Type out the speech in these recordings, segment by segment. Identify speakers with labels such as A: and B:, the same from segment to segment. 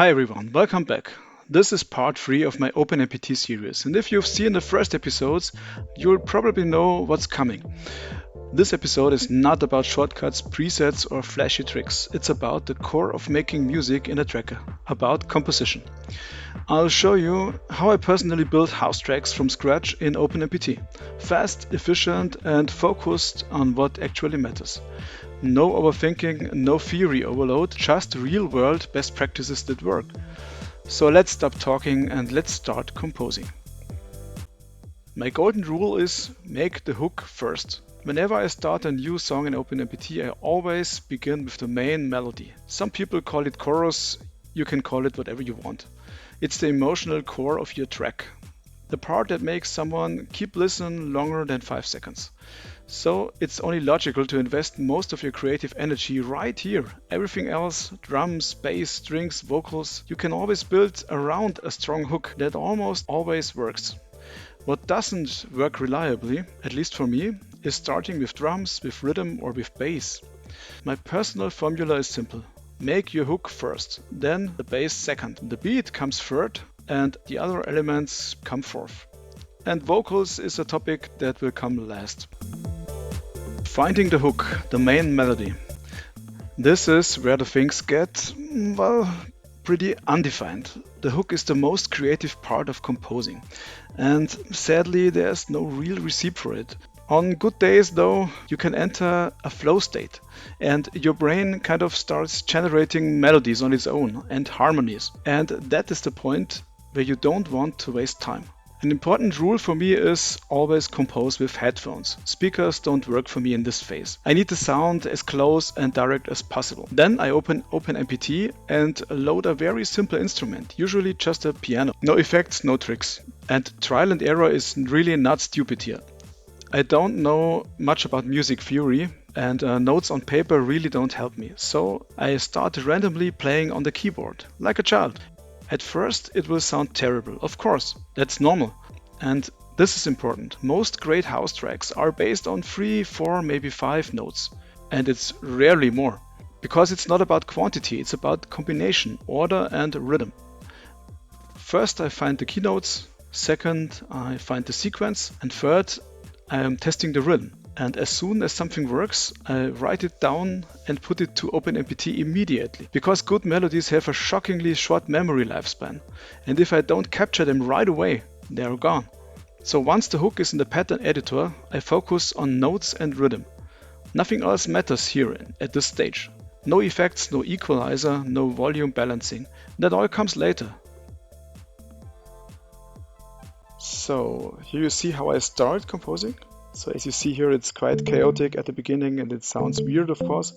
A: Hi everyone, welcome back. This is part 3 of my OpenMPT series, and if you've seen the first episodes, you'll probably know what's coming. This episode is not about shortcuts, presets, or flashy tricks. It's about the core of making music in a tracker, about composition. I'll show you how I personally build house tracks from scratch in OpenMPT. Fast, efficient, and focused on what actually matters. No overthinking, no theory overload, just real-world best practices that work. So let's stop talking and let's start composing. My golden rule is make the hook first. Whenever I start a new song in OpenMPT, I always begin with the main melody. Some people call it chorus, you can call it whatever you want. It's the emotional core of your track. The part that makes someone keep listening longer than 5 seconds. So it's only logical to invest most of your creative energy right here. Everything else, drums, bass, strings, vocals, you can always build around a strong hook that almost always works. What doesn't work reliably, at least for me, is starting with drums, with rhythm or with bass. My personal formula is simple. Make your hook first, then the bass second. The beat comes third and the other elements come fourth. And vocals is a topic that will come last. Finding the hook, the main melody. This is where the things get, well, pretty undefined. The hook is the most creative part of composing. And sadly, there's no real recipe for it. On good days, though, you can enter a flow state and your brain kind of starts generating melodies on its own and harmonies. And that is the point where you don't want to waste time. An important rule for me is always compose with headphones. Speakers don't work for me in this phase. I need the sound as close and direct as possible. Then I open OpenMPT and load a very simple instrument, usually just a piano. No effects, no tricks. And trial and error is really not stupid here. I don't know much about music theory and notes on paper really don't help me. So I start randomly playing on the keyboard, like a child. At first it will sound terrible, of course, that's normal. And this is important. Most great house tracks are based on 3, 4, maybe 5 notes. And it's rarely more. Because it's not about quantity, it's about combination, order and rhythm. First I find the keynotes, second I find the sequence, and third I am testing the rhythm. And as soon as something works, I write it down and put it to OpenMPT immediately. Because good melodies have a shockingly short memory lifespan. And if I don't capture them right away, they are gone. So once the hook is in the pattern editor, I focus on notes and rhythm. Nothing else matters here at this stage. No effects, no equalizer, no volume balancing. That all comes later. So here you see how I start composing. So as you see here, it's quite chaotic at the beginning and it sounds weird, of course,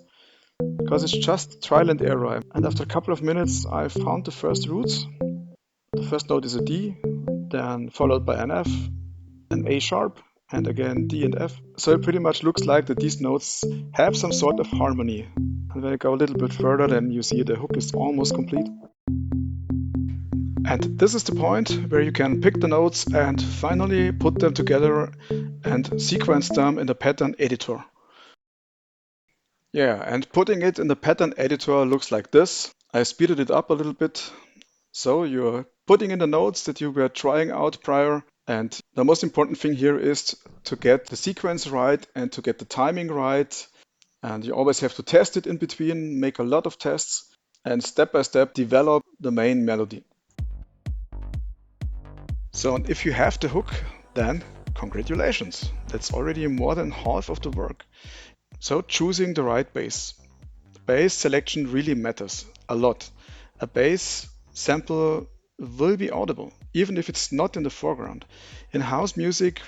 A: because it's just trial and error. And after a couple of minutes, I found the first roots. The first note is a D, then followed by an F, an A sharp, and again D and F. So it pretty much looks like that these notes have some sort of harmony. And when I go a little bit further, then you see the hook is almost complete. And this is the point where you can pick the notes and finally put them together and sequence them in the pattern editor. Yeah, and putting it in the pattern editor looks like this. I speeded it up a little bit. So you're putting in the notes that you were trying out prior. And the most important thing here is to get the sequence right and to get the timing right. And you always have to test it in between, make a lot of tests, and step by step develop the main melody. So if you have the hook, then congratulations. That's already more than half of the work. So choosing the right bass. Bass selection really matters a lot. A bass sample will be audible, even if it's not in the foreground. In house music,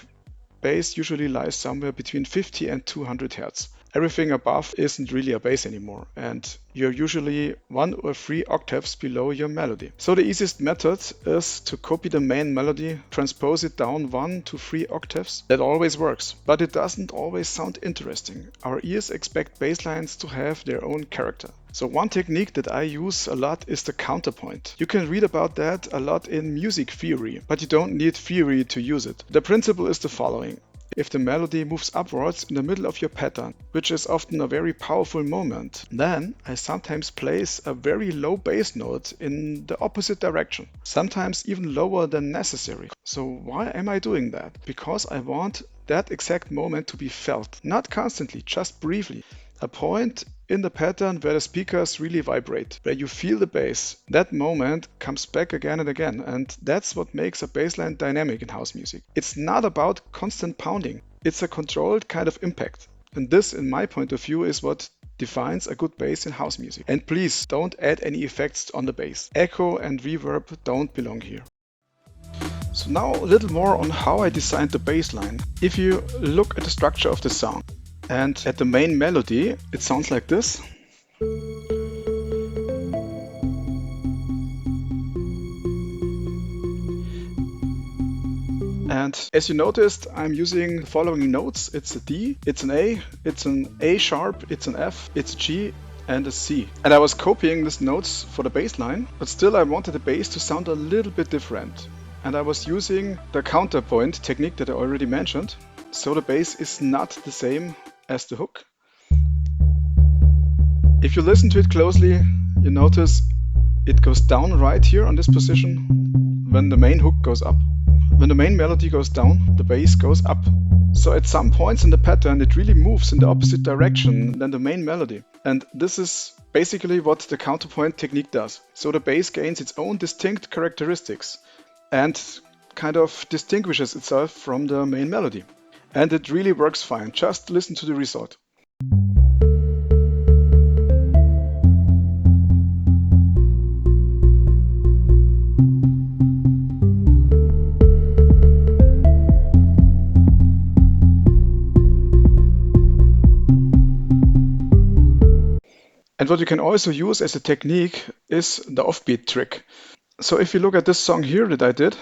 A: bass usually lies somewhere between 50 and 200 Hz. Everything above isn't really a bass anymore, and you're usually 1 or 3 octaves below your melody. So the easiest method is to copy the main melody, transpose it down 1 to 3 octaves. That always works, but it doesn't always sound interesting. Our ears expect bass lines to have their own character. So one technique that I use a lot is the counterpoint. You can read about that a lot in music theory, but you don't need theory to use it. The principle is the following. if the melody moves upwards in the middle of your pattern, which is often a very powerful moment. Then I sometimes place a very low bass note in the opposite direction, sometimes even lower than necessary. So why am I doing that? Because I want that exact moment to be felt, not constantly, just briefly. A point in the pattern where the speakers really vibrate, where you feel the bass. That moment comes back again and again, and that's what makes a bassline dynamic in house music. It's not about constant pounding, it's a controlled kind of impact. And this, in my point of view, is what defines a good bass in house music. And please don't add any effects on the bass. Echo and reverb don't belong here. So now a little more on how I designed the bass line. If you look at the structure of the song and at the main melody, it sounds like this. And as you noticed, I'm using the following notes. It's a D, it's an A, it's an A sharp, it's an F, it's a G, and a C. And I was copying these notes for the bass line, but still I wanted the bass to sound a little bit different. And I was using the counterpoint technique that I already mentioned. So the bass is not the same as the hook. If you listen to it closely, you notice it goes down right here on this position when the main hook goes up. When the main melody goes down, the bass goes up. So at some points in the pattern, it really moves in the opposite direction than the main melody. And this is basically what the counterpoint technique does. So the bass gains its own distinct characteristics and kind of distinguishes itself from the main melody. And it really works fine. Just listen to the result. And what you can also use as a technique is the offbeat trick. So if you look at this song here that I did,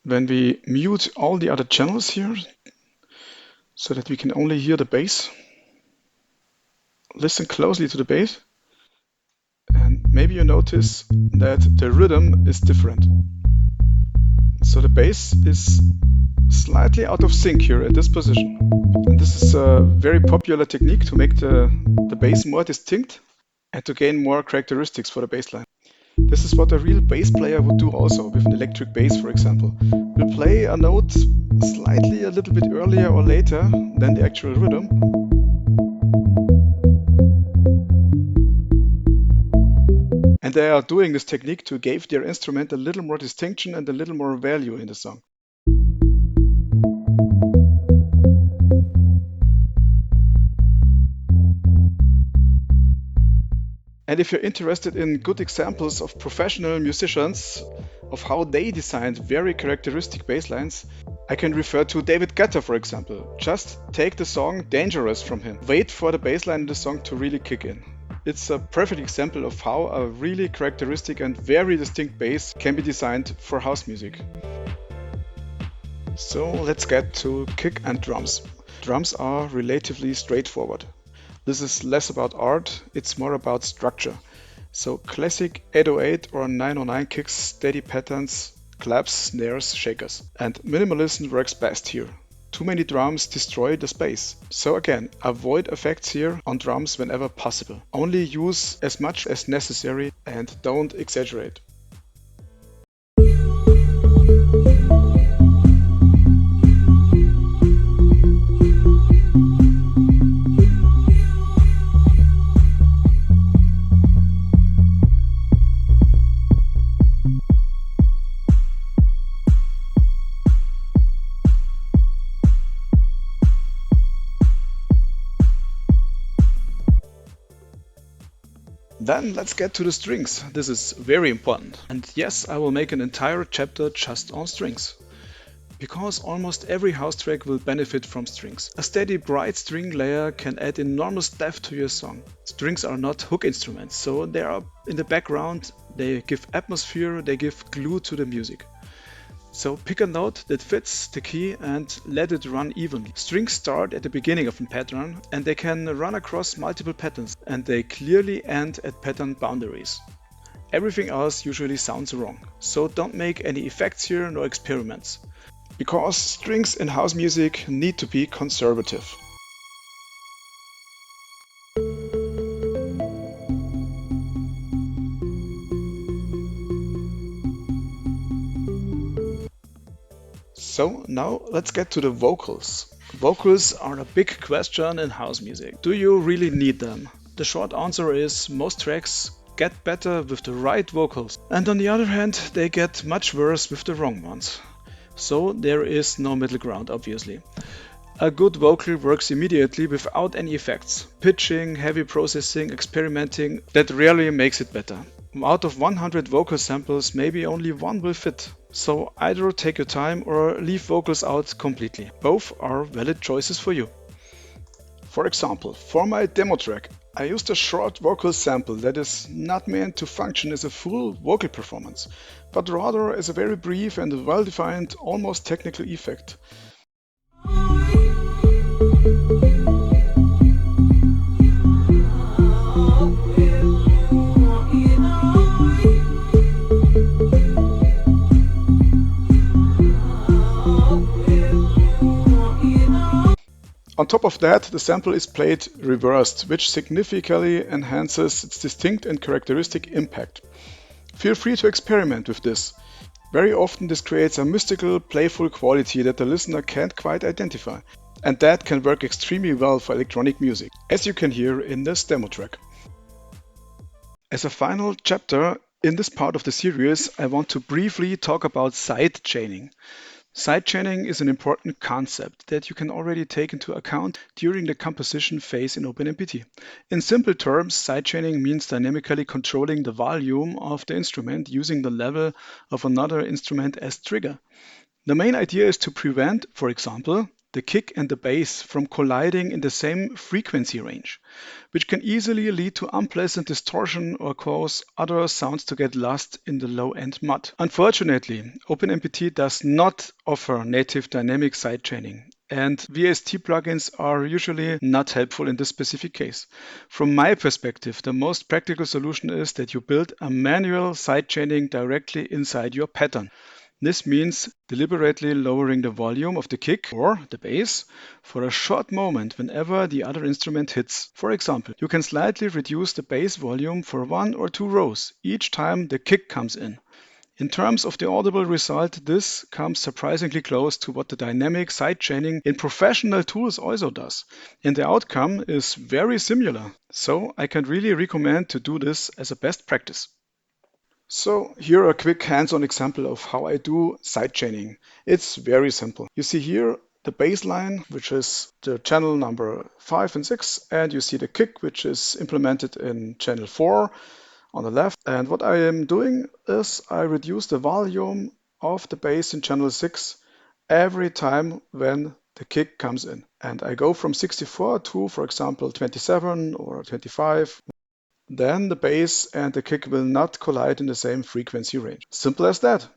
A: when we mute all the other channels here so that we can only hear the bass, listen closely to the bass, and maybe you notice that the rhythm is different. So the bass is slightly out of sync here at this position. And this is a very popular technique to make the bass more distinct and to gain more characteristics for the bass line. This is what a real bass player would do also with an electric bass, for example. We'll play a note slightly a little bit earlier or later than the actual rhythm. And they are doing this technique to give their instrument a little more distinction and a little more value in the song. And if you're interested in good examples of professional musicians, of how they designed very characteristic bass lines, I can refer to David Guetta, for example. Just take the song Dangerous from him. Wait for the bass line in the song to really kick in. It's a perfect example of how a really characteristic and very distinct bass can be designed for house music. So let's get to kick and drums. Drums are relatively straightforward. This is less about art, it's more about structure. So classic 808 or 909 kicks, steady patterns, claps, snares, shakers. And minimalism works best here. Too many drums destroy the space. So again, avoid effects here on drums whenever possible. Only use as much as necessary and don't exaggerate. Then let's get to the strings. This is very important. And yes, I will make an entire chapter just on strings. Because almost every house track will benefit from strings. A steady, bright string layer can add enormous depth to your song. Strings are not hook instruments, so they are in the background, they give atmosphere, they give glue to the music. So pick a note that fits the key and let it run evenly. Strings start at the beginning of a pattern and they can run across multiple patterns and they clearly end at pattern boundaries. Everything else usually sounds wrong, so don't make any effects here nor experiments. Because strings in house music need to be conservative. So now let's get to the vocals. Vocals are a big question in house music. Do you really need them? The short answer is most tracks get better with the right vocals, and on the other hand, they get much worse with the wrong ones. So there is no middle ground, obviously. A good vocal works immediately without any effects. Pitching, heavy processing, experimenting, that rarely makes it better. Out of 100 vocal samples, maybe only one will fit. So either take your time or leave vocals out completely. Both are valid choices for you. For example, for my demo track, I used a short vocal sample that is not meant to function as a full vocal performance, but rather as a very brief and well-defined, almost technical effect. On top of that, the sample is played reversed, which significantly enhances its distinct and characteristic impact. Feel free to experiment with this. Very often this creates a mystical, playful quality that the listener can't quite identify. And that can work extremely well for electronic music, as you can hear in this demo track. As a final chapter in this part of the series, I want to briefly talk about sidechaining. Sidechaining is an important concept that you can already take into account during the composition phase in OpenMPT. In simple terms, sidechaining means dynamically controlling the volume of the instrument using the level of another instrument as trigger. The main idea is to prevent, for example, the kick and the bass from colliding in the same frequency range, which can easily lead to unpleasant distortion or cause other sounds to get lost in the low-end mud. Unfortunately, OpenMPT does not offer native dynamic sidechaining, and VST plugins are usually not helpful in this specific case. From my perspective, the most practical solution is that you build a manual sidechaining directly inside your pattern. This means deliberately lowering the volume of the kick or the bass for a short moment whenever the other instrument hits. For example, you can slightly reduce the bass volume for 1 or 2 rows each time the kick comes in. In terms of the audible result, this comes surprisingly close to what the dynamic sidechaining in professional tools also does. And the outcome is very similar. So I can really recommend to do this as a best practice. So here a quick hands-on example of how I do sidechaining. It's very simple. You see here the bassline, which is the channel number 5 and 6, and you see the kick, which is implemented in channel 4 on the left. And what I am doing is I reduce the volume of the bass in channel 6 every time when the kick comes in. And I go from 64 to, for example, 27 or 25. Then the bass and the kick will not collide in the same frequency range. Simple as that.